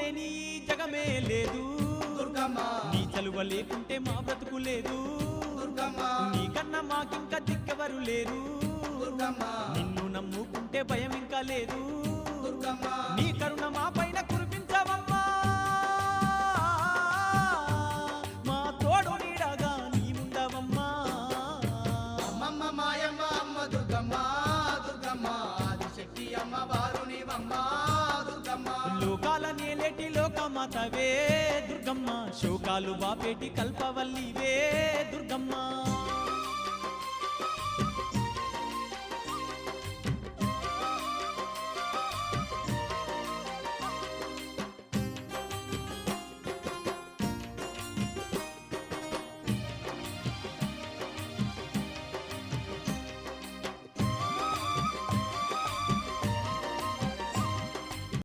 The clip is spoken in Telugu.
లేని జగమే లేదు దుర్గమ్మ నీ చలువ లేకుంటే మా బ్రతుకు లేదు దుర్గమ్మ నీకన్నా మాకింకా దిక్కెవరు లేరు దుర్గమ్మ నిన్ను నమ్ముకుంటే భయం ఇంకా లేదు దుర్గమ్మ నీ కరుణ మా పైన కురిపించవమ్మా మా తోడు నీడగా నీవుండవమ్మా అమ్మమ్మ మాయమ్మ అమ్మ దుర్గమ్మ దుర్గమ్మ ఆదిశక్తి అమ్మ వారునివమ్మ దుర్గమ్మ లోకాల నేలేటి లోకమాతవే దుర్గమ్మ శోకాలు బాపేటి కల్పవల్లివే దుర్గమ్మ